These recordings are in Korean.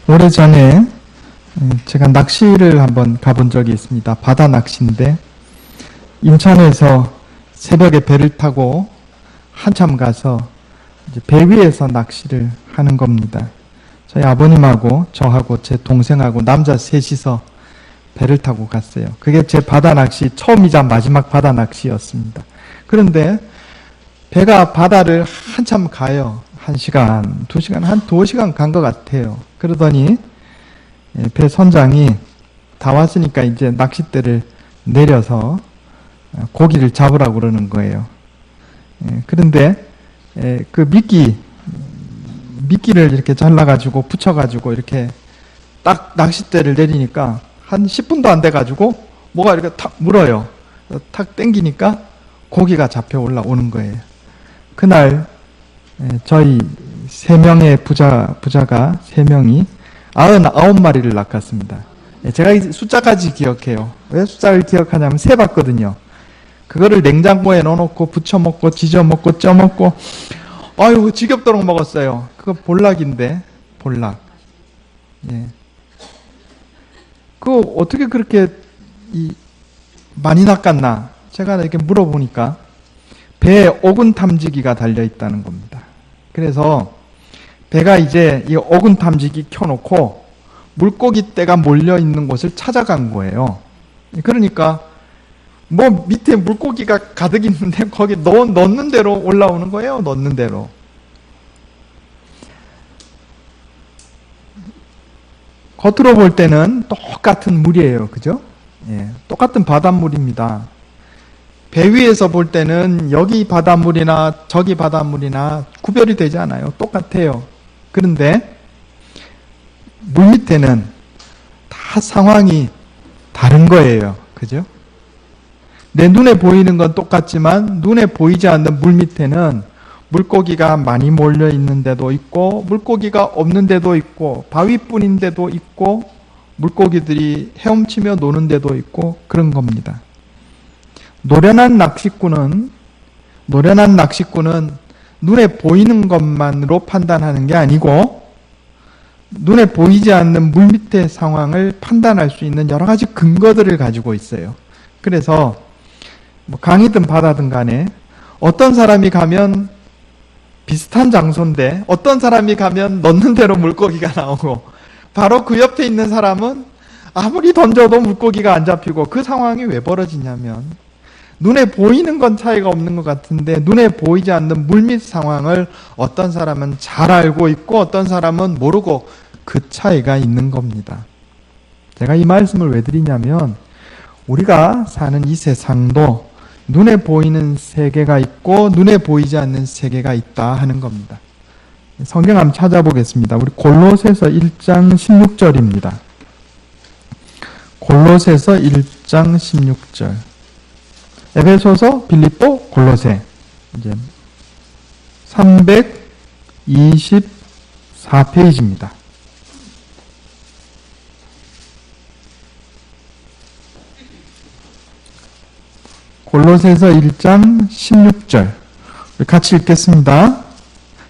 오래전에 제가 낚시를 한번 가본 적이 있습니다. 바다 낚시인데 인천에서 새벽에 배를 타고 한참 가서 이제 배 위에서 낚시를 하는 겁니다. 저희 아버님하고 저하고 제 동생하고 남자 셋이서 배를 타고 갔어요. 그게 제 바다 낚시 처음이자 마지막 바다 낚시였습니다. 그런데 배가 바다를 한참 가요. 1시간, 2시간, 한 2시간 간 것 같아요. 그러더니 배 선장이 다 왔으니까 이제 낚싯대를 내려서 고기를 잡으라고 그러는 거예요. 그런데 그 미끼를 이렇게 잘라가지고 붙여가지고 이렇게 딱 낚싯대를 내리니까 한 10분도 안 돼가지고 뭐가 이렇게 탁 물어요. 탁 당기니까 고기가 잡혀 올라오는 거예요. 그날 저희 3명의 부자가 3명이 99마리를 낚았습니다. 제가 이 숫자까지 기억해요. 왜 숫자를 기억하냐면 세봤거든요. 그거를 냉장고에 넣어놓고 부쳐먹고 지져먹고 쪄먹고 아유 지겹도록 먹었어요. 그거 볼락인데 볼락. 예. 그거 어떻게 그렇게 많이 낚았나? 제가 이렇게 물어보니까 배에 어군 탐지기가 달려있다는 겁니다. 그래서 배가 이제 이 어군 탐지기 켜놓고 물고기 떼가 몰려있는 곳을 찾아간 거예요. 그러니까 뭐 밑에 물고기가 가득 있는데 거기 넣는 대로 올라오는 거예요. 넣는 대로. 겉으로 볼 때는 똑같은 물이에요. 그죠? 예, 똑같은 바닷물입니다. 배 위에서 볼 때는 여기 바닷물이나 저기 바닷물이나 구별이 되지 않아요. 똑같아요. 그런데 물 밑에는 다 상황이 다른 거예요. 그죠? 내 눈에 보이는 건 똑같지만 눈에 보이지 않는 물 밑에는 물고기가 많이 몰려 있는 데도 있고 물고기가 없는 데도 있고 바위뿐인 데도 있고 물고기들이 헤엄치며 노는 데도 있고 그런 겁니다. 노련한 낚시꾼은 눈에 보이는 것만으로 판단하는 게 아니고 눈에 보이지 않는 물 밑의 상황을 판단할 수 있는 여러 가지 근거들을 가지고 있어요. 그래서 뭐 강이든 바다든 간에 어떤 사람이 가면 비슷한 장소인데 어떤 사람이 가면 넣는 대로 물고기가 나오고 바로 그 옆에 있는 사람은 아무리 던져도 물고기가 안 잡히고 그 상황이 왜 벌어지냐면 눈에 보이는 건 차이가 없는 것 같은데 눈에 보이지 않는 물밑 상황을 어떤 사람은 잘 알고 있고 어떤 사람은 모르고 그 차이가 있는 겁니다. 제가 이 말씀을 왜 드리냐면 우리가 사는 이 세상도 눈에 보이는 세계가 있고 눈에 보이지 않는 세계가 있다 하는 겁니다. 성경 한번 찾아보겠습니다. 우리 골로새서 1장 16절입니다. 골로새서 1장 16절. 에베소서, 빌립보, 골로새. 이제 324페이지입니다. 골로새서 1장 16절. 같이 읽겠습니다.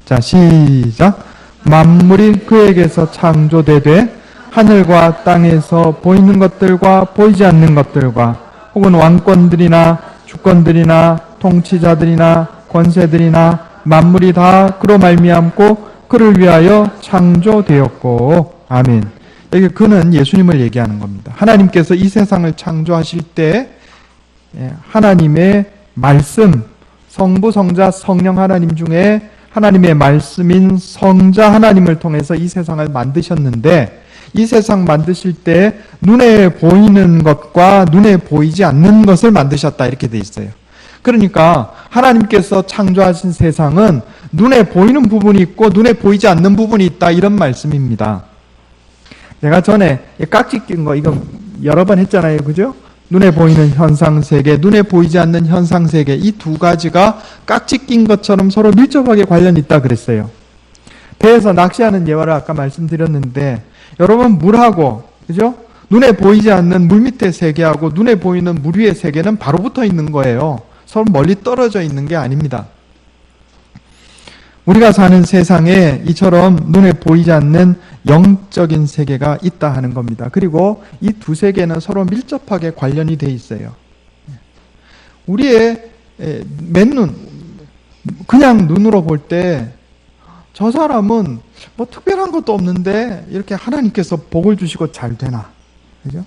자, 시작. 만물이 그에게서 창조되되 하늘과 땅에서 보이는 것들과 보이지 않는 것들과 혹은 왕권들이나 주권들이나 통치자들이나 권세들이나 만물이 다 그로 말미암고 그를 위하여 창조되었고. 아멘. 여기 그는 예수님을 얘기하는 겁니다. 하나님께서 이 세상을 창조하실 때 하나님의 말씀, 성부, 성자, 성령 하나님 중에 하나님의 말씀인 성자 하나님을 통해서 이 세상을 만드셨는데 이 세상 만드실 때 눈에 보이는 것과 눈에 보이지 않는 것을 만드셨다 이렇게 돼 있어요. 그러니까 하나님께서 창조하신 세상은 눈에 보이는 부분이 있고 눈에 보이지 않는 부분이 있다 이런 말씀입니다. 제가 전에 깍지 낀 거 이거 여러 번 했잖아요. 그죠? 눈에 보이는 현상세계, 눈에 보이지 않는 현상세계 이 두 가지가 깍지 낀 것처럼 서로 밀접하게 관련이 있다 그랬어요. 배에서 낚시하는 예화를 아까 말씀드렸는데 여러분 물하고 그죠? 눈에 보이지 않는 물 밑의 세계하고 눈에 보이는 물 위의 세계는 바로 붙어 있는 거예요. 서로 멀리 떨어져 있는 게 아닙니다. 우리가 사는 세상에 이처럼 눈에 보이지 않는 영적인 세계가 있다 하는 겁니다. 그리고 이 두 세계는 서로 밀접하게 관련이 돼 있어요. 우리의 맨눈, 그냥 눈으로 볼 때 저 사람은 뭐 특별한 것도 없는데 이렇게 하나님께서 복을 주시고 잘 되나? 그죠?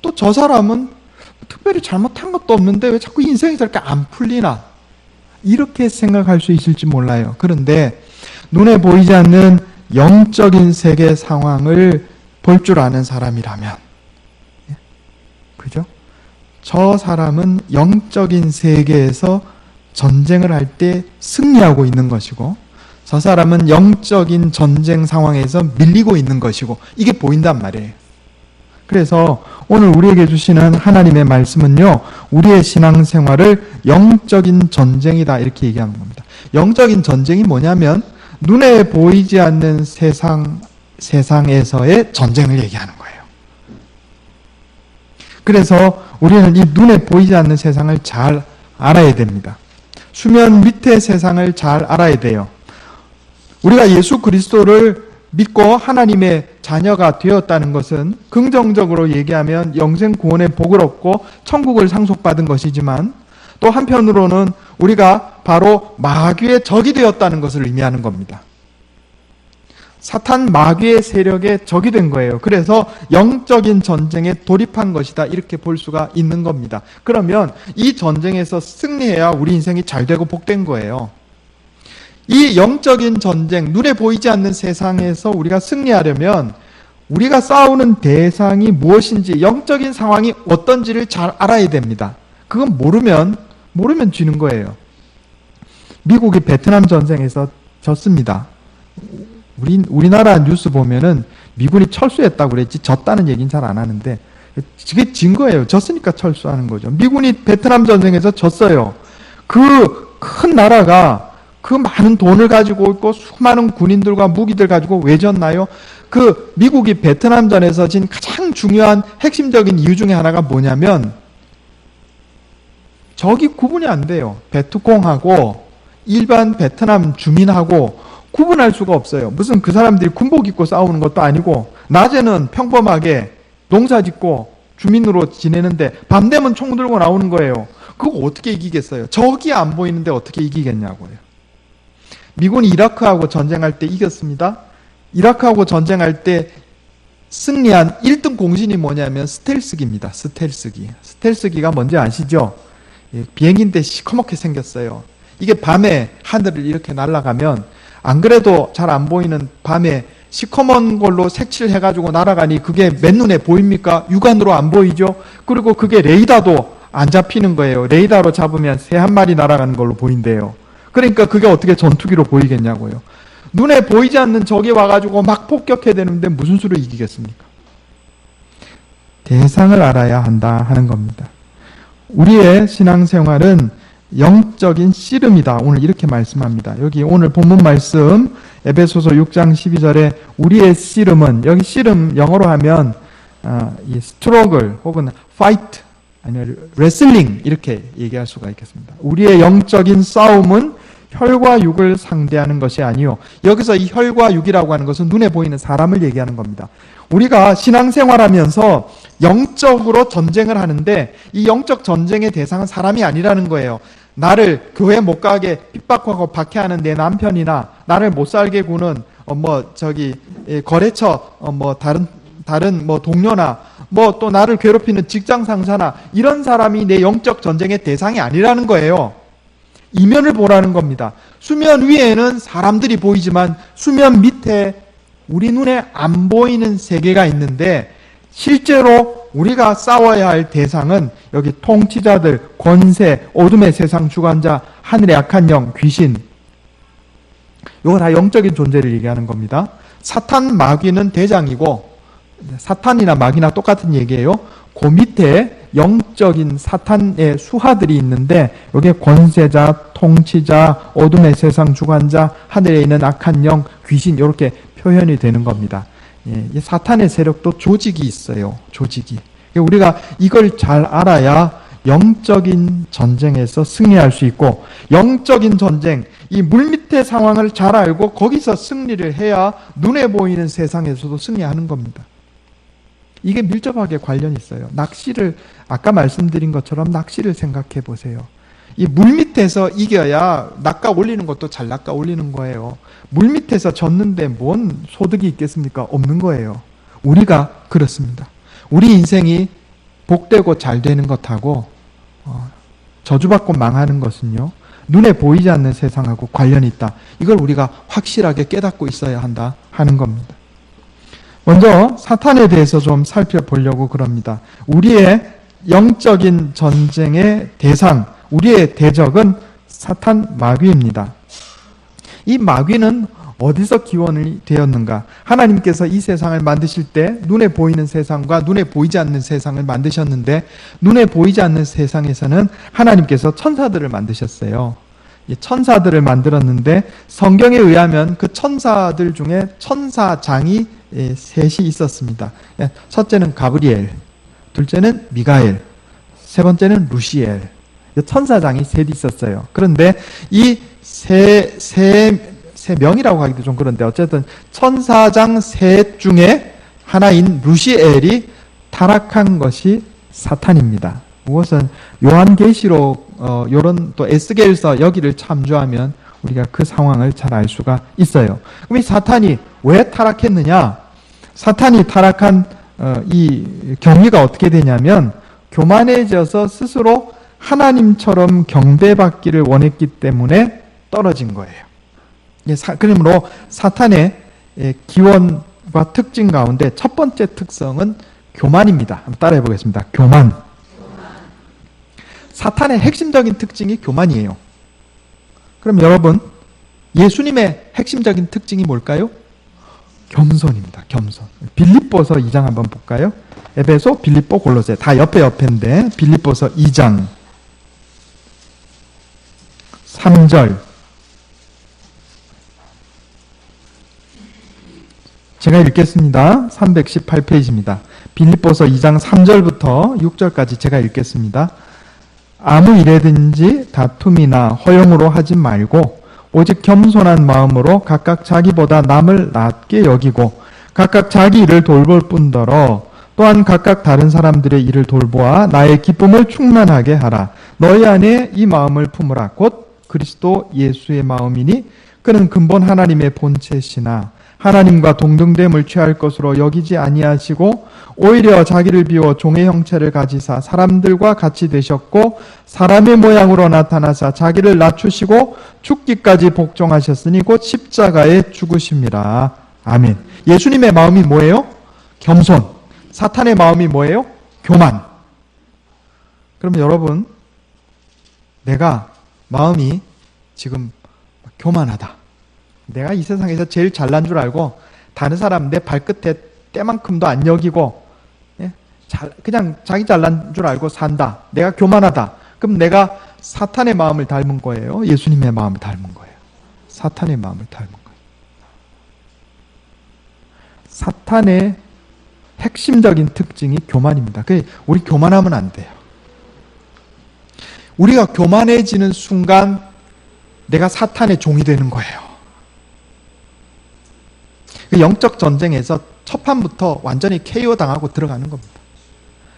또 저 사람은 특별히 잘못한 것도 없는데 왜 자꾸 인생이 저렇게 안 풀리나? 이렇게 생각할 수 있을지 몰라요. 그런데 눈에 보이지 않는 영적인 세계 상황을 볼 줄 아는 사람이라면, 그죠? 저 사람은 영적인 세계에서 전쟁을 할 때 승리하고 있는 것이고, 저 사람은 영적인 전쟁 상황에서 밀리고 있는 것이고, 이게 보인단 말이에요. 그래서 오늘 우리에게 주시는 하나님의 말씀은요, 우리의 신앙생활을 영적인 전쟁이다 이렇게 얘기하는 겁니다. 영적인 전쟁이 뭐냐면 눈에 보이지 않는 세상에서의 전쟁을 얘기하는 거예요. 그래서 우리는 이 눈에 보이지 않는 세상을 잘 알아야 됩니다. 수면 밑의 세상을 잘 알아야 돼요. 우리가 예수 그리스도를 믿고 하나님의 자녀가 되었다는 것은 긍정적으로 얘기하면 영생 구원의 복을 얻고 천국을 상속받은 것이지만, 또 한편으로는 우리가 바로 마귀의 적이 되었다는 것을 의미하는 겁니다. 사탄 마귀의 세력의 적이 된 거예요. 그래서 영적인 전쟁에 돌입한 것이다 이렇게 볼 수가 있는 겁니다. 그러면 이 전쟁에서 승리해야 우리 인생이 잘 되고 복된 거예요. 이 영적인 전쟁, 눈에 보이지 않는 세상에서 우리가 승리하려면 우리가 싸우는 대상이 무엇인지, 영적인 상황이 어떤지를 잘 알아야 됩니다. 그건 모르면 지는 거예요. 미국이 베트남 전쟁에서 졌습니다. 우리나라 뉴스 보면은 미군이 철수했다고 그랬지 졌다는 얘기는 잘 안 하는데, 그게 진 거예요. 졌으니까 철수하는 거죠. 미군이 베트남 전쟁에서 졌어요. 그 큰 나라가 그 많은 돈을 가지고 있고 수많은 군인들과 무기들 가지고 왜 졌나요? 그 미국이 베트남전에서 진 가장 중요한 핵심적인 이유 중에 하나가 뭐냐면, 적이 구분이 안 돼요. 베트콩하고 일반 베트남 주민하고 구분할 수가 없어요. 무슨 그 사람들이 군복 입고 싸우는 것도 아니고, 낮에는 평범하게 농사 짓고 주민으로 지내는데 밤 되면 총 들고 나오는 거예요. 그거 어떻게 이기겠어요? 적이 안 보이는데 어떻게 이기겠냐고요. 미군이 이라크하고 전쟁할 때 이겼습니다. 이라크하고 전쟁할 때 승리한 1등 공신이 뭐냐면 스텔스기입니다. 스텔스기. 스텔스기가 뭔지 아시죠? 비행기인데 시커멓게 생겼어요. 이게 밤에 하늘을 이렇게 날아가면 안 그래도 잘 안 보이는 밤에 시커먼 걸로 색칠해가지고 날아가니 그게 맨눈에 보입니까? 육안으로 안 보이죠? 그리고 그게 레이더도 안 잡히는 거예요. 레이더로 잡으면 새 한 마리 날아가는 걸로 보인대요. 그러니까 그게 어떻게 전투기로 보이겠냐고요. 눈에 보이지 않는 적이 와가지고 막 폭격해야 되는데 무슨 수로 이기겠습니까? 대상을 알아야 한다 하는 겁니다. 우리의 신앙생활은 영적인 씨름이다. 오늘 이렇게 말씀합니다. 여기 오늘 본문 말씀 에베소서 6장 12절에 우리의 씨름은, 여기 씨름 영어로 하면 이 스트러글 혹은 파이트 아니면 레슬링 이렇게 얘기할 수가 있겠습니다. 우리의 영적인 싸움은 혈과 육을 상대하는 것이 아니요. 여기서 이 혈과 육이라고 하는 것은 눈에 보이는 사람을 얘기하는 겁니다. 우리가 신앙생활하면서 영적으로 전쟁을 하는데 이 영적 전쟁의 대상은 사람이 아니라는 거예요. 나를 교회 못 가게 핍박하고 박해하는 내 남편이나 나를 못 살게 구는 거래처 다른 동료나 또 나를 괴롭히는 직장 상사나 이런 사람이 내 영적 전쟁의 대상이 아니라는 거예요. 이면을 보라는 겁니다. 수면 위에는 사람들이 보이지만 수면 밑에 우리 눈에 안 보이는 세계가 있는데, 실제로 우리가 싸워야 할 대상은 여기 통치자들, 권세, 어둠의 세상 주관자, 하늘의 악한 영, 귀신, 이거 다 영적인 존재를 얘기하는 겁니다. 사탄, 마귀는 대장이고, 사탄이나 마귀나 똑같은 얘기예요. 그 밑에 영적인 사탄의 수하들이 있는데 여기에 권세자, 통치자, 어둠의 세상 주관자, 하늘에 있는 악한 영, 귀신 이렇게 표현이 되는 겁니다. 이 사탄의 세력도 조직이 있어요. 조직이. 우리가 이걸 잘 알아야 영적인 전쟁에서 승리할 수 있고, 영적인 전쟁, 이 물밑의 상황을 잘 알고 거기서 승리를 해야 눈에 보이는 세상에서도 승리하는 겁니다. 이게 밀접하게 관련이 있어요. 낚시를, 아까 말씀드린 것처럼 낚시를 생각해 보세요. 이 물밑에서 이겨야 낚아 올리는 것도 잘 낚아 올리는 거예요. 물밑에서 졌는데 뭔 소득이 있겠습니까? 없는 거예요. 우리가 그렇습니다. 우리 인생이 복되고 잘 되는 것하고 저주받고 망하는 것은요, 눈에 보이지 않는 세상하고 관련이 있다. 이걸 우리가 확실하게 깨닫고 있어야 한다 하는 겁니다. 먼저 사탄에 대해서 좀 살펴보려고 그럽니다. 우리의 영적인 전쟁의 대상, 우리의 대적은 사탄 마귀입니다. 이 마귀는 어디서 기원이 되었는가? 하나님께서 이 세상을 만드실 때 눈에 보이는 세상과 눈에 보이지 않는 세상을 만드셨는데, 눈에 보이지 않는 세상에서는 하나님께서 천사들을 만드셨어요. 천사들을 만들었는데 성경에 의하면 그 천사들 중에 천사장이 셋이 있었습니다. 첫째는 가브리엘, 둘째는 미가엘, 세 번째는 루시엘. 천사장이 셋이 있었어요. 그런데 이 세 명이라고 하기도 좀 그런데, 어쨌든 천사장 셋 중에 하나인 루시엘이 타락한 것이 사탄입니다. 무엇은 요한계시록 요런 또 에스겔서 여기를 참조하면 우리가 그 상황을 잘 알 수가 있어요. 그럼 이 사탄이 왜 타락했느냐? 사탄이 타락한 이 경위가 어떻게 되냐면, 교만해져서 스스로 하나님처럼 경배받기를 원했기 때문에 떨어진 거예요. 그러므로 사탄의 기원과 특징 가운데 첫 번째 특성은 교만입니다. 한번 따라해 보겠습니다. 교만. 사탄의 핵심적인 특징이 교만이에요. 그럼 여러분, 예수님의 핵심적인 특징이 뭘까요? 겸손입니다. 겸손. 빌립보서 2장 한번 볼까요? 에베소, 빌립보, 골로새 다 옆인데 빌립보서 2장 3절, 제가 읽겠습니다. 318페이지입니다. 빌립보서 2장 3절부터 6절까지 제가 읽겠습니다. 아무 일에든지 다툼이나 허용으로 하지 말고 오직 겸손한 마음으로 각각 자기보다 남을 낮게 여기고 각각 자기 일을 돌볼 뿐더러 또한 각각 다른 사람들의 일을 돌보아 나의 기쁨을 충만하게 하라. 너희 안에 이 마음을 품으라. 곧 그리스도 예수의 마음이니 그는 근본 하나님의 본체시나 하나님과 동등됨을 취할 것으로 여기지 아니하시고 오히려 자기를 비워 종의 형체를 가지사 사람들과 같이 되셨고 사람의 모양으로 나타나사 자기를 낮추시고 죽기까지 복종하셨으니 곧 십자가에 죽으심이라. 아멘. 예수님의 마음이 뭐예요? 겸손. 사탄의 마음이 뭐예요? 교만. 그럼 여러분, 내가 마음이 지금 교만하다, 내가 이 세상에서 제일 잘난 줄 알고 다른 사람 내 발끝에 때만큼도 안 여기고 그냥 자기 잘난 줄 알고 산다, 내가 교만하다. 그럼 내가 사탄의 마음을 닮은 거예요? 예수님의 마음을 닮은 거예요? 사탄의 마음을 닮은 거예요. 사탄의 핵심적인 특징이 교만입니다. 우리 교만하면 안 돼요. 우리가 교만해지는 순간 내가 사탄의 종이 되는 거예요. 영적 전쟁에서 첫 판부터 완전히 KO 당하고 들어가는 겁니다.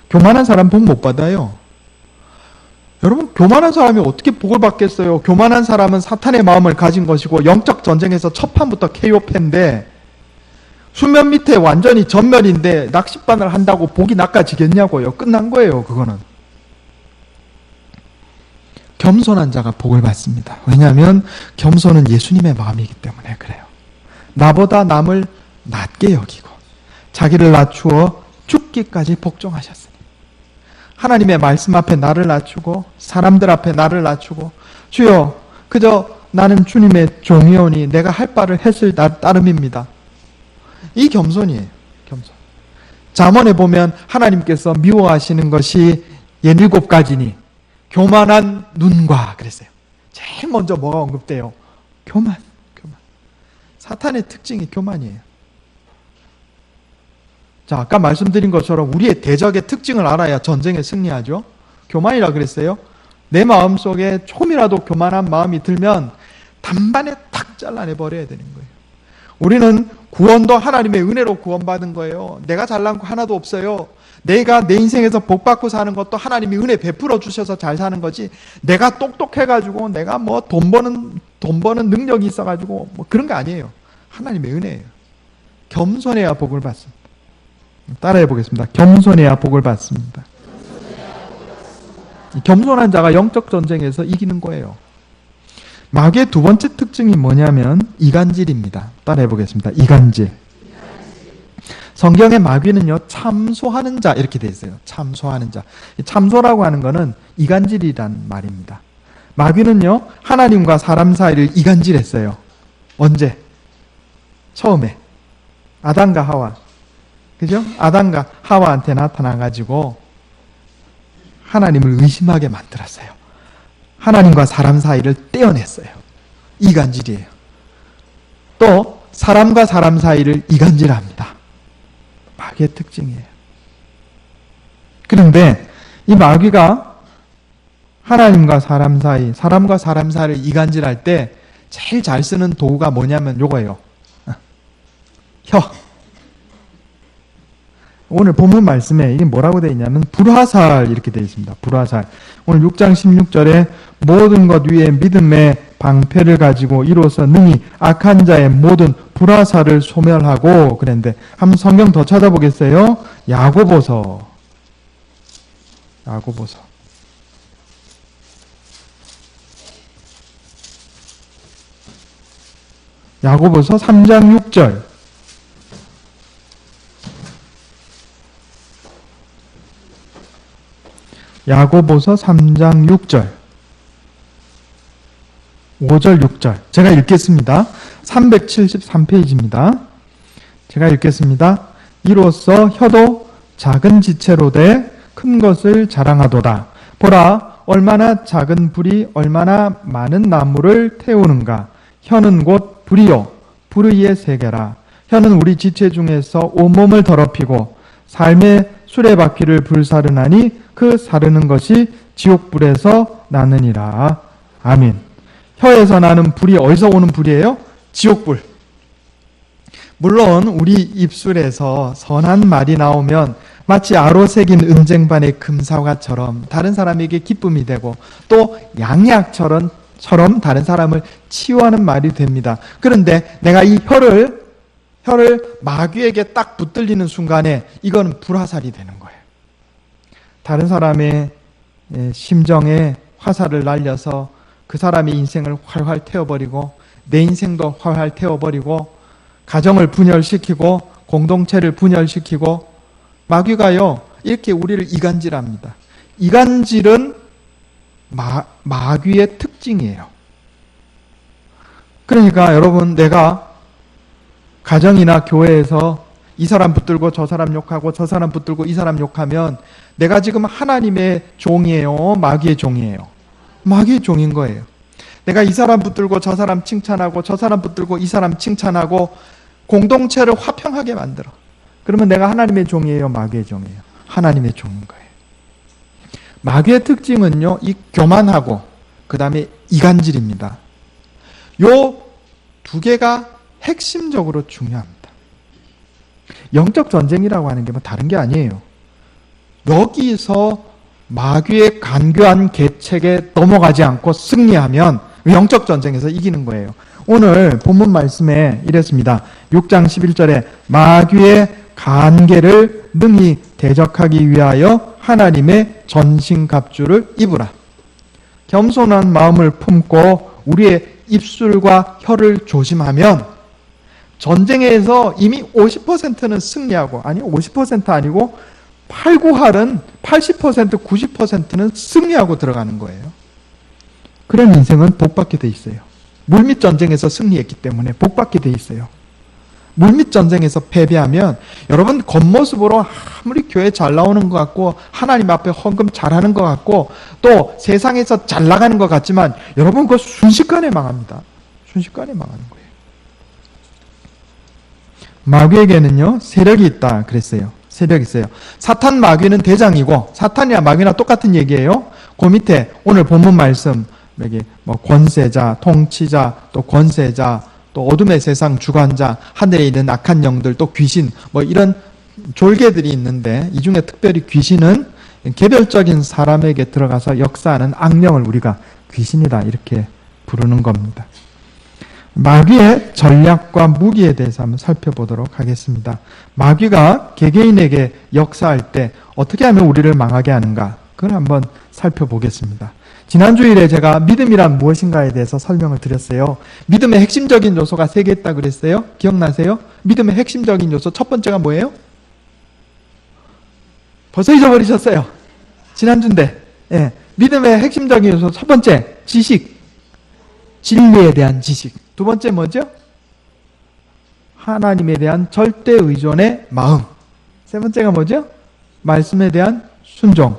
교만한 사람 복 못 받아요. 여러분, 교만한 사람이 어떻게 복을 받겠어요? 교만한 사람은 사탄의 마음을 가진 것이고 영적 전쟁에서 첫 판부터 KO 패인데, 수면 밑에 완전히 전멸인데 낚싯바늘 한다고 복이 낚아지겠냐고요. 끝난 거예요. 그거는. 겸손한 자가 복을 받습니다. 왜냐하면 겸손은 예수님의 마음이기 때문에 그래요. 나보다 남을 낮게 여기고 자기를 낮추어 죽기까지 복종하셨으니, 하나님의 말씀 앞에 나를 낮추고 사람들 앞에 나를 낮추고, 주여 그저 나는 주님의 종이오니 내가 할 바를 했을 따름입니다. 이 겸손이에요. 겸손. 잠언에 보면 하나님께서 미워하시는 것이 17가지니 교만한 눈과 그랬어요. 제일 먼저 뭐가 언급돼요? 교만. 사탄의 특징이 교만이에요. 자, 아까 말씀드린 것처럼 우리의 대적의 특징을 알아야 전쟁에 승리하죠. 교만이라 그랬어요. 내 마음속에 조금이라도 교만한 마음이 들면 단번에 탁 잘라내버려야 되는 거예요. 우리는 구원도 하나님의 은혜로 구원받은 거예요. 내가 잘난 거 하나도 없어요. 내가 내 인생에서 복 받고 사는 것도 하나님이 은혜 베풀어 주셔서 잘 사는 거지, 내가 똑똑해가지고 내가 뭐 돈 버는 능력이 있어가지고 뭐 그런 거 아니에요. 하나님의 은혜예요. 겸손해야 복을 받습니다. 따라해 보겠습니다. 겸손해야 복을 받습니다. 겸손한 자가 영적 전쟁에서 이기는 거예요. 마귀의 두 번째 특징이 뭐냐면 이간질입니다. 따라해 보겠습니다. 이간질. 성경의 마귀는요, 참소하는 자 이렇게 되어 있어요. 참소하는 자. 참소라고 하는 것은 이간질이란 말입니다. 마귀는요, 하나님과 사람 사이를 이간질했어요. 언제? 처음에 아담과 하와, 그죠? 아담과 하와한테 나타나가지고 하나님을 의심하게 만들었어요. 하나님과 사람 사이를 떼어냈어요. 이간질이에요. 또 사람과 사람 사이를 이간질합니다. 마귀의 특징이에요. 그런데 이 마귀가 하나님과 사람 사이를 이간질할 때 제일 잘 쓰는 도구가 뭐냐면 요거예요. 혀. 오늘 본문 말씀에 이게 뭐라고 되어 있냐면 불화살 이렇게 되어 있습니다. 불화살. 오늘 6장 16절에 모든 것 위에 믿음의 방패를 가지고 이로써 능히 악한 자의 모든 불화살을 소멸하고 그랬는데, 한번 성경 더 찾아보겠어요? 야고보서 3장 6절. 야고보서 3장 6절. 5절 6절. 제가 읽겠습니다. 373페이지입니다. 제가 읽겠습니다. 이로써 혀도 작은 지체로 돼 큰 것을 자랑하도다. 보라, 얼마나 작은 불이 얼마나 많은 나무를 태우는가. 혀는 곧 불이요 불의의 세계라. 혀는 우리 지체 중에서 온몸을 더럽히고 삶의 수레바퀴를 불사르나니 그 사르는 것이 지옥불에서 나느니라. 아멘. 혀에서 나는 불이 어디서 오는 불이에요? 지옥불. 물론 우리 입술에서 선한 말이 나오면 마치 아로 새긴 은쟁반의 금사과처럼 다른 사람에게 기쁨이 되고 또 양약처럼 다른 사람을 치유하는 말이 됩니다. 그런데 내가 이 혀를 마귀에게 딱 붙들리는 순간에 이건 불화살이 되는 거예요. 다른 사람의 심정에 화살을 날려서 그 사람의 인생을 활활 태워버리고 내 인생도 활활 태워버리고 가정을 분열시키고 공동체를 분열시키고, 마귀가요 이렇게 우리를 이간질합니다. 이간질은 마귀의 특징이에요. 그러니까 여러분, 내가 가정이나 교회에서 이 사람 붙들고 저 사람 욕하고 저 사람 붙들고 이 사람 욕하면 내가 지금 하나님의 종이에요? 마귀의 종이에요? 마귀의 종인 거예요. 내가 이 사람 붙들고 저 사람 칭찬하고 저 사람 붙들고 이 사람 칭찬하고 공동체를 화평하게 만들어. 그러면 내가 하나님의 종이에요? 마귀의 종이에요? 하나님의 종인 거예요. 마귀의 특징은요, 이 교만하고 그 다음에 이간질입니다. 요 두 개가 핵심적으로 중요합니다. 영적 전쟁이라고 하는 게 뭐 다른 게 아니에요. 여기서 마귀의 간교한 계책에 넘어가지 않고 승리하면 영적 전쟁에서 이기는 거예요. 오늘 본문 말씀에 이랬습니다. 6장 11절에 마귀의 간계를 능히 대적하기 위하여 하나님의 전신갑주를 입으라. 겸손한 마음을 품고 우리의 입술과 혀를 조심하면 전쟁에서 이미 50%는 승리하고, 아니 50% 아니고 8, 9할은 80%, 90%는 승리하고 들어가는 거예요. 그런 인생은 복받게 돼 있어요. 물밑 전쟁에서 승리했기 때문에 복받게 돼 있어요. 물밑 전쟁에서 패배하면 여러분 겉모습으로 아무리 교회 잘 나오는 것 같고 하나님 앞에 헌금 잘하는 것 같고 또 세상에서 잘 나가는 것 같지만 여러분 그거 순식간에 망합니다. 순식간에 망하는 거예요. 마귀에게는요 세력이 있다 그랬어요. 세력이 있어요. 사탄 마귀는 대장이고 사탄이나 마귀나 똑같은 얘기예요. 그 밑에 오늘 본문 말씀 여기 뭐 권세자, 통치자, 또 권세자, 또 어둠의 세상 주관자, 하늘에 있는 악한 영들, 또 귀신 뭐 이런 졸개들이 있는데 이 중에 특별히 귀신은 개별적인 사람에게 들어가서 역사하는 악령을 우리가 귀신이다 이렇게 부르는 겁니다. 마귀의 전략과 무기에 대해서 한번 살펴보도록 하겠습니다. 마귀가 개개인에게 역사할 때 어떻게 하면 우리를 망하게 하는가 그걸 한번 살펴보겠습니다. 지난 주일에 제가 믿음이란 무엇인가에 대해서 설명을 드렸어요. 믿음의 핵심적인 요소가 3개 있다 그랬어요. 기억나세요? 믿음의 핵심적인 요소 첫 번째가 뭐예요? 벌써 잊어버리셨어요. 지난주인데. 예. 믿음의 핵심적인 요소 첫 번째, 지식. 진리에 대한 지식. 두 번째 뭐죠? 하나님에 대한 절대 의존의 마음. 세 번째가 뭐죠? 말씀에 대한 순종.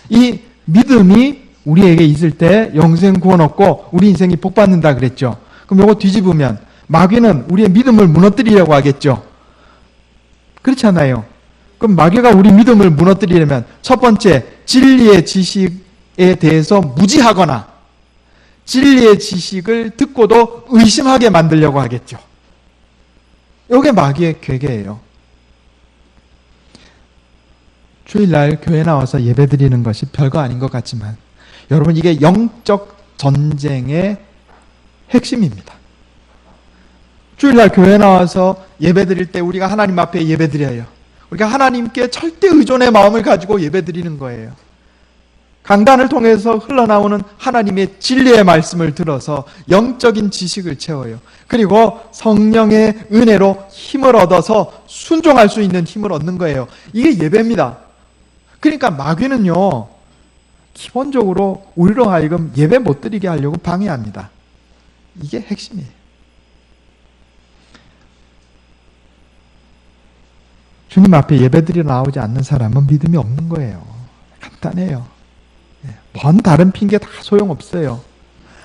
이 믿음이 우리에게 있을 때 영생 구원 얻고 우리 인생이 복받는다 그랬죠. 그럼 이거 뒤집으면 마귀는 우리의 믿음을 무너뜨리려고 하겠죠. 그렇지 않아요? 그럼 마귀가 우리 믿음을 무너뜨리려면 첫 번째, 진리의 지식에 대해서 무지하거나 진리의 지식을 듣고도 의심하게 만들려고 하겠죠. 이게 마귀의 괴계예요. 주일날 교회 나와서 예배드리는 것이 별거 아닌 것 같지만 여러분 이게 영적 전쟁의 핵심입니다. 주일날 교회 나와서 예배드릴 때 우리가 하나님 앞에 예배드려요. 우리가 하나님께 절대 의존의 마음을 가지고 예배드리는 거예요. 강단을 통해서 흘러나오는 하나님의 진리의 말씀을 들어서 영적인 지식을 채워요. 그리고 성령의 은혜로 힘을 얻어서 순종할 수 있는 힘을 얻는 거예요. 이게 예배입니다. 그러니까 마귀는요, 기본적으로 우리로 하여금 예배 못 드리게 하려고 방해합니다. 이게 핵심이에요. 주님 앞에 예배드리러 나오지 않는 사람은 믿음이 없는 거예요. 간단해요. 뭔 다른 핑계 다 소용없어요.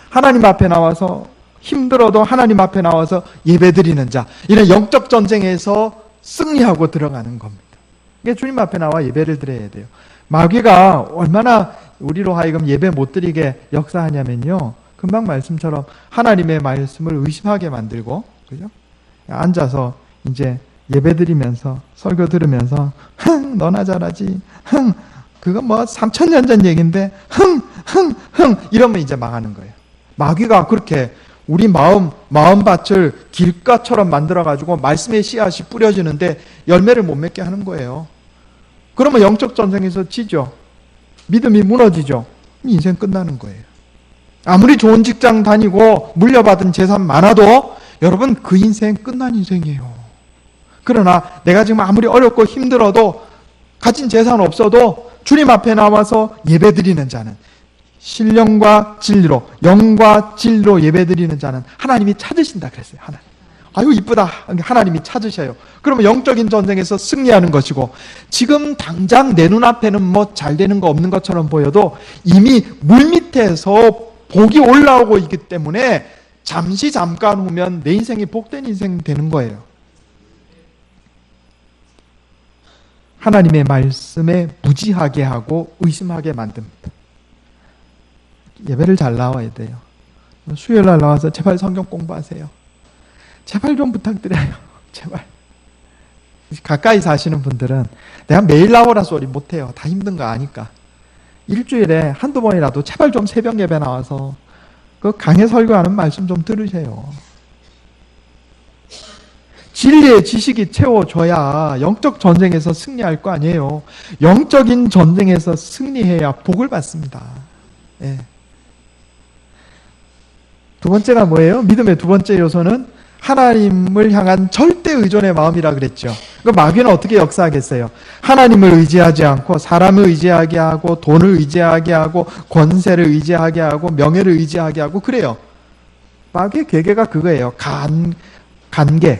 하나님 앞에 나와서 힘들어도 하나님 앞에 나와서 예배드리는 자, 이런 영적 전쟁에서 승리하고 들어가는 겁니다. 이게 주님 앞에 나와 예배를 드려야 돼요. 마귀가 얼마나 우리로 하여금 예배 못 드리게 역사하냐면요, 금방 말씀처럼 하나님의 말씀을 의심하게 만들고, 그죠? 앉아서 이제 예배 드리면서 설교 들으면서 너나 잘하지, 그건 뭐 3000년 전 얘기인데 이러면 이제 망하는 거예요. 마귀가 그렇게 우리 마음밭을 길가처럼 만들어가지고 말씀의 씨앗이 뿌려지는데 열매를 못 맺게 하는 거예요. 그러면 영적 전쟁에서 지죠. 믿음이 무너지죠. 인생 끝나는 거예요. 아무리 좋은 직장 다니고 물려받은 재산 많아도 여러분 그 인생 끝난 인생이에요. 그러나 내가 지금 아무리 어렵고 힘들어도 가진 재산 없어도 주님 앞에 나와서 예배드리는 자는, 신령과 진리로, 영과 진리로 예배드리는 자는 하나님이 찾으신다 그랬어요. 하나님. 아유 이쁘다. 하나님이 찾으셔요. 그러면 영적인 전쟁에서 승리하는 것이고, 지금 당장 내 눈앞에는 뭐 잘 되는 거 없는 것처럼 보여도 이미 물밑에서 복이 올라오고 있기 때문에 잠깐 후면 내 인생이 복된 인생 되는 거예요. 하나님의 말씀에 무지하게 하고 의심하게 만듭니다. 예배를 잘 나와야 돼요. 수요일날 나와서 제발 성경 공부하세요. 제발 좀 부탁드려요. 제발. 가까이 사시는 분들은 내가 매일 나오라 소리 못해요. 다 힘든 거 아니까. 일주일에 한두 번이라도 제발 좀 새벽 예배 나와서 그 강해 설교하는 말씀 좀 들으세요. 진리의 지식이 채워져야 영적 전쟁에서 승리할 거 아니에요. 영적인 전쟁에서 승리해야 복을 받습니다. 예. 두 번째가 뭐예요? 믿음의 두 번째 요소는 하나님을 향한 절대 의존의 마음이라 그랬죠. 그 마귀는 어떻게 역사하겠어요? 하나님을 의지하지 않고 사람을 의지하게 하고 돈을 의지하게 하고 권세를 의지하게 하고 명예를 의지하게 하고 그래요. 마귀의 괴계가 그거예요.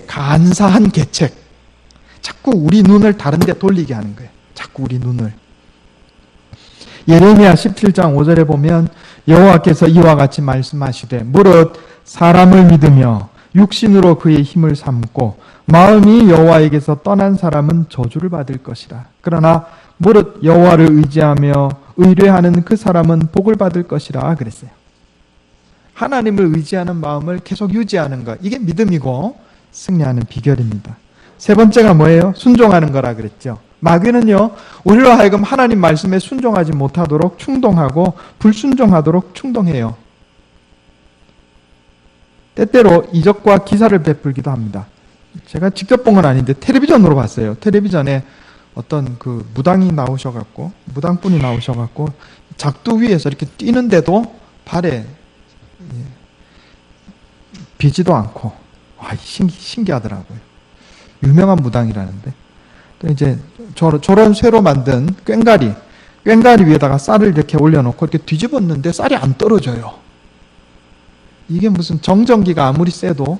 간사한 계책. 자꾸 우리 눈을 다른 데 돌리게 하는 거예요. 자꾸 우리 눈을. 예레미야 17장 5절에 보면 여호와께서 이와 같이 말씀하시되 무릇 사람을 믿으며 육신으로 그의 힘을 삼고 마음이 여호와에게서 떠난 사람은 저주를 받을 것이라. 그러나 무릇 여호와를 의지하며 의뢰하는 그 사람은 복을 받을 것이라 그랬어요. 하나님을 의지하는 마음을 계속 유지하는 것, 이게 믿음이고 승리하는 비결입니다. 세 번째가 뭐예요? 순종하는 거라 그랬죠. 마귀는요, 우리로 하여금 하나님 말씀에 순종하지 못하도록 충동하고 불순종하도록 충동해요. 때때로 이적과 기사를 베풀기도 합니다. 제가 직접 본 건 아닌데 텔레비전으로 봤어요. 텔레비전에 어떤 그 무당이 나오셔갖고, 무당분이 나오셔갖고 작두 위에서 이렇게 뛰는데도 발에 비지도 않고, 와, 신기하더라고요. 유명한 무당이라는데. 또 이제 저런 쇠로 만든 꽹가리 위에다가 쌀을 이렇게 올려놓고 이렇게 뒤집었는데 쌀이 안 떨어져요. 이게 무슨 정전기가 아무리 세도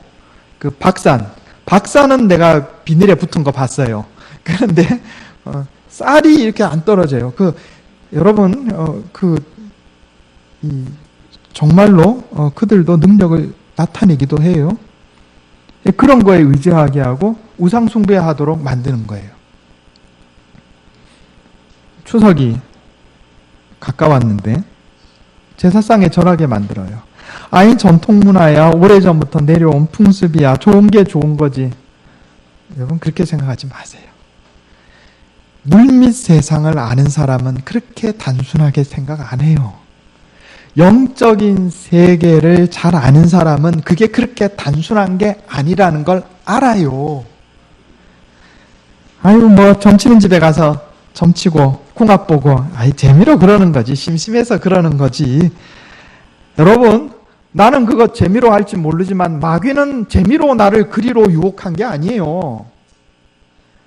그 박산은 내가 비닐에 붙은 거 봤어요. 그런데 쌀이 이렇게 안 떨어져요. 여러분 정말로 그들도 능력을 나타내기도 해요. 그런 거에 의지하게 하고 우상 숭배하도록 만드는 거예요. 추석이 가까웠는데 제사상에 절하게 만들어요. 아니, 전통 문화야, 오래전부터 내려온 풍습이야, 좋은 게 좋은 거지. 여러분, 그렇게 생각하지 마세요. 물밑 세상을 아는 사람은 그렇게 단순하게 생각 안 해요. 영적인 세계를 잘 아는 사람은 그게 그렇게 단순한 게 아니라는 걸 알아요. 아유, 점치는 집에 가서 점치고 궁합 보고, 재미로 그러는 거지, 심심해서 그러는 거지. 여러분, 나는 그거 재미로 할지 모르지만 마귀는 재미로 나를 그리로 유혹한 게 아니에요.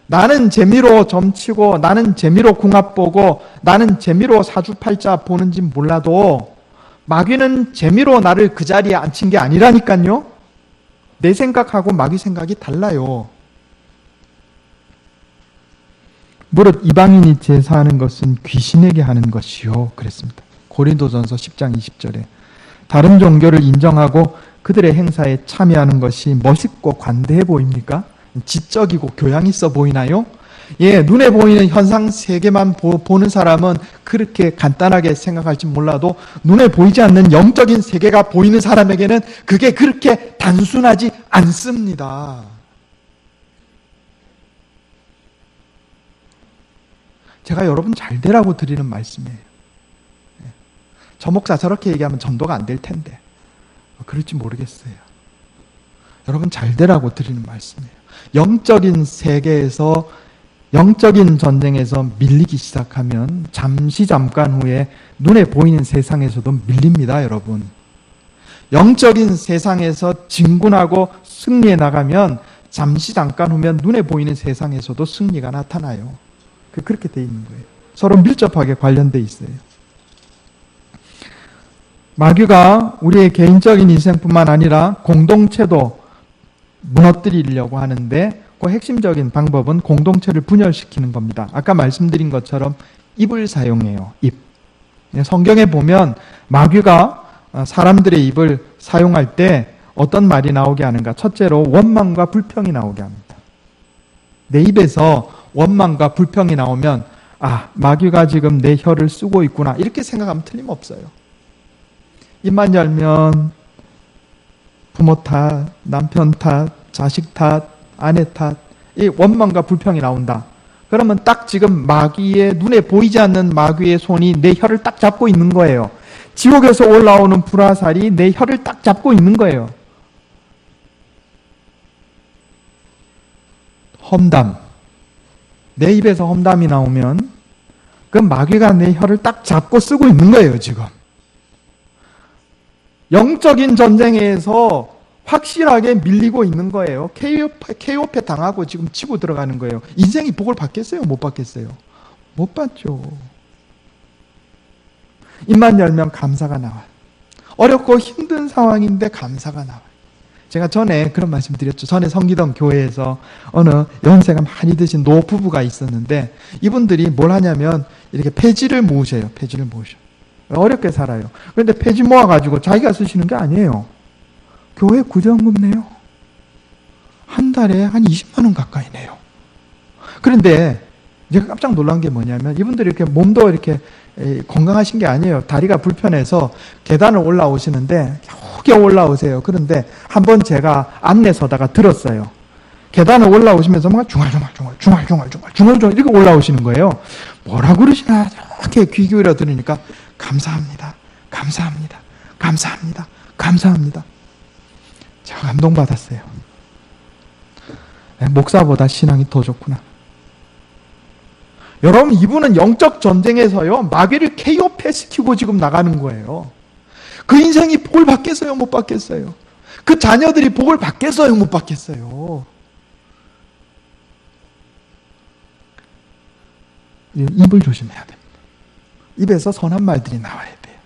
나는 재미로 점치고, 나는 재미로 궁합 보고, 나는 재미로 사주팔자 보는지 몰라도 마귀는 재미로 나를 그 자리에 앉힌 게 아니라니까요. 내 생각하고 마귀 생각이 달라요. 무릇 이방인이 제사하는 것은 귀신에게 하는 것이요, 그랬습니다. 고린도전서 10장 20절에 다른 종교를 인정하고 그들의 행사에 참여하는 것이 멋있고 관대해 보입니까? 지적이고 교양 있어 보이나요? 눈에 보이는 현상 세계만 보는 사람은 그렇게 간단하게 생각할지 몰라도 눈에 보이지 않는 영적인 세계가 보이는 사람에게는 그게 그렇게 단순하지 않습니다. 제가 여러분 잘 되라고 드리는 말씀이에요. 저 목사 저렇게 얘기하면 전도가 안 될 텐데 그럴지 모르겠어요. 여러분 잘 되라고 드리는 말씀이에요. 영적인 세계에서, 영적인 전쟁에서 밀리기 시작하면 잠깐 후에 눈에 보이는 세상에서도 밀립니다, 여러분. 영적인 세상에서 진군하고 승리해 나가면 잠깐 후면 눈에 보이는 세상에서도 승리가 나타나요. 그렇게 돼 있는 거예요. 서로 밀접하게 관련돼 있어요. 마귀가 우리의 개인적인 인생뿐만 아니라 공동체도 무너뜨리려고 하는데 그 핵심적인 방법은 공동체를 분열시키는 겁니다. 아까 말씀드린 것처럼 입을 사용해요. 입. 성경에 보면 마귀가 사람들의 입을 사용할 때 어떤 말이 나오게 하는가? 첫째로 원망과 불평이 나오게 합니다. 내 입에서 원망과 불평이 나오면 마귀가 지금 내 혀를 쓰고 있구나, 이렇게 생각하면 틀림없어요. 입만 열면 부모 탓, 남편 탓, 자식 탓, 아내 탓, 이 원망과 불평이 나온다. 그러면 딱 지금 마귀의, 눈에 보이지 않는 마귀의 손이 내 혀를 딱 잡고 있는 거예요. 지옥에서 올라오는 불화살이 내 혀를 딱 잡고 있는 거예요. 험담. 내 입에서 험담이 나오면 그 마귀가 내 혀를 딱 잡고 쓰고 있는 거예요, 지금. 영적인 전쟁에서 확실하게 밀리고 있는 거예요. KO패 당하고 지금 치고 들어가는 거예요. 인생이 복을 받겠어요? 못 받겠어요? 못 받죠. 입만 열면 감사가 나와요. 어렵고 힘든 상황인데 감사가 나와요. 제가 전에 그런 말씀 드렸죠. 전에 섬기던 교회에서 어느 연세가 많이 드신 노부부가 있었는데 이분들이 뭘 하냐면 이렇게 폐지를 모으셔요. 폐지를 모으셔. 어렵게 살아요. 그런데 폐지 모아가지고 자기가 쓰시는 게 아니에요. 교회 구정금 내요. 한 달에 한 20만 원 가까이 내요. 그런데 제가 깜짝 놀란 게 뭐냐면 이분들이 이렇게 몸도 이렇게 건강하신 게 아니에요. 다리가 불편해서 계단을 올라오시는데 겨우 올라오세요. 그런데 한번 제가 안내서다가 들었어요. 계단을 올라오시면서 막 중얼중얼 이렇게 올라오시는 거예요. 뭐라 그러시나 이렇게 귀 기울여 들으니까 감사합니다. 감사합니다. 감사합니다. 감사합니다. 제가 감동받았어요. 목사보다 신앙이 더 좋구나. 여러분, 이분은 영적 전쟁에서요, 마귀를 KO 패시키고 지금 나가는 거예요. 그 인생이 복을 받겠어요? 못 받겠어요? 그 자녀들이 복을 받겠어요? 못 받겠어요? 입을 조심해야 됩니다. 입에서 선한 말들이 나와야 돼요.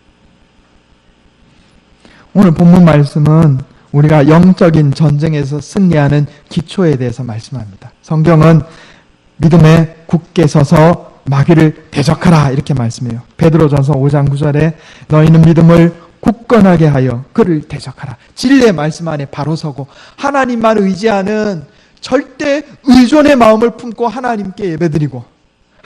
오늘 본문 말씀은 우리가 영적인 전쟁에서 승리하는 기초에 대해서 말씀합니다. 성경은 믿음에 굳게 서서 마귀를 대적하라 이렇게 말씀해요. 베드로전서 5장 9절에 너희는 믿음을 굳건하게 하여 그를 대적하라. 진리의 말씀 안에 바로 서고 하나님만 의지하는 절대 의존의 마음을 품고 하나님께 예배드리고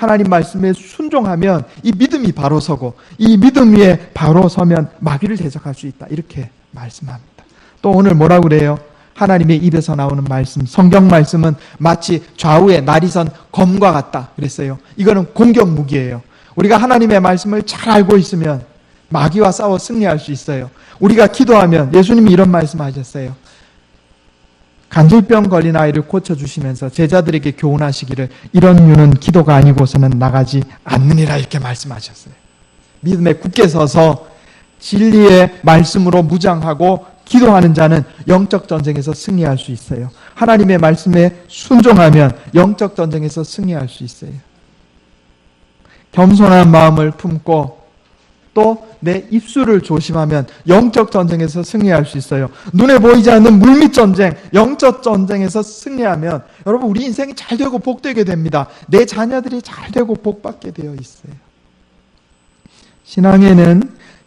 하나님 말씀에 순종하면 이 믿음이 바로 서고 이 믿음 위에 바로 서면 마귀를 대적할 수 있다. 이렇게 말씀합니다. 또 오늘 뭐라고 그래요? 하나님의 입에서 나오는 말씀, 성경 말씀은 마치 좌우에 날이 선 검과 같다 그랬어요. 이거는 공격 무기예요. 우리가 하나님의 말씀을 잘 알고 있으면 마귀와 싸워 승리할 수 있어요. 우리가 기도하면 예수님이 이런 말씀하셨어요. 간질병 걸린 아이를 고쳐주시면서 제자들에게 교훈하시기를 이런 유는 기도가 아니고서는 나가지 않느니라 이렇게 말씀하셨어요. 믿음에 굳게 서서 진리의 말씀으로 무장하고 기도하는 자는 영적 전쟁에서 승리할 수 있어요. 하나님의 말씀에 순종하면 영적 전쟁에서 승리할 수 있어요. 겸손한 마음을 품고 또 내 입술을 조심하면 영적 전쟁에서 승리할 수 있어요. 눈에 보이지 않는 물밑 전쟁, 영적 전쟁에서 승리하면 여러분 우리 인생이 잘 되고 복되게 됩니다. 내 자녀들이 잘 되고 복받게 되어 있어요. 신앙에는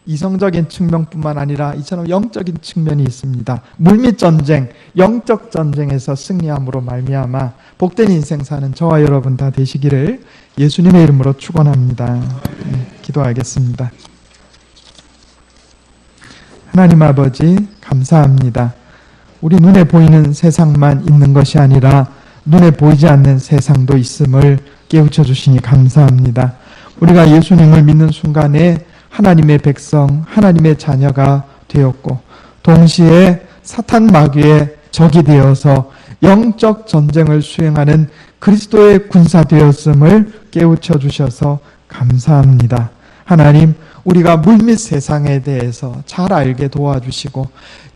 이성적인 측면뿐만 아니라 이처럼 영적인 측면이 있습니다. 물밑 전쟁, 영적 전쟁에서 승리함으로 말미암아 복된 인생 사는 저와 여러분 다 되시기를 예수님의 이름으로 축원합니다. 기도하겠습니다. 하나님 아버지 감사합니다. 우리 눈에 보이는 세상만 있는 것이 아니라 눈에 보이지 않는 세상도 있음을 깨우쳐 주시니 감사합니다. 우리가 예수님을 믿는 순간에 하나님의 백성, 하나님의 자녀가 되었고 동시에 사탄 마귀의 적이 되어서 영적 전쟁을 수행하는 그리스도의 군사 되었음을 깨우쳐 주셔서 감사합니다. 하나님, 우리가 물밑 세상에 대해서 잘 알게 도와주시고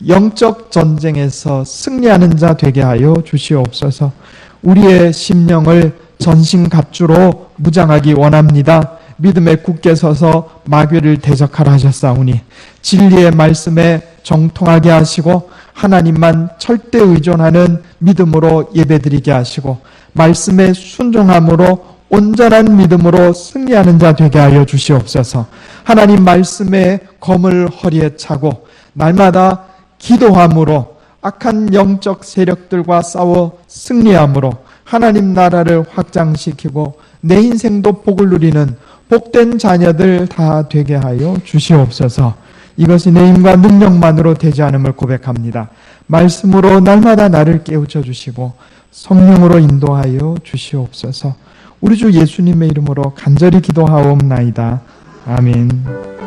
영적 전쟁에서 승리하는 자 되게 하여 주시옵소서. 우리의 심령을 전신갑주로 무장하기 원합니다. 믿음에 굳게 서서 마귀를 대적하라 하셨사오니 진리의 말씀에 정통하게 하시고 하나님만 절대 의존하는 믿음으로 예배드리게 하시고 말씀에 순종함으로 온전한 믿음으로 승리하는 자 되게 하여 주시옵소서. 하나님 말씀에 검을 허리에 차고 날마다 기도함으로 악한 영적 세력들과 싸워 승리함으로 하나님 나라를 확장시키고 내 인생도 복을 누리는 복된 자녀들 다 되게 하여 주시옵소서. 이것이 내 힘과 능력만으로 되지 않음을 고백합니다. 말씀으로 날마다 나를 깨우쳐 주시고 성령으로 인도하여 주시옵소서. 우리 주 예수님의 이름으로 간절히 기도하옵나이다. 아멘.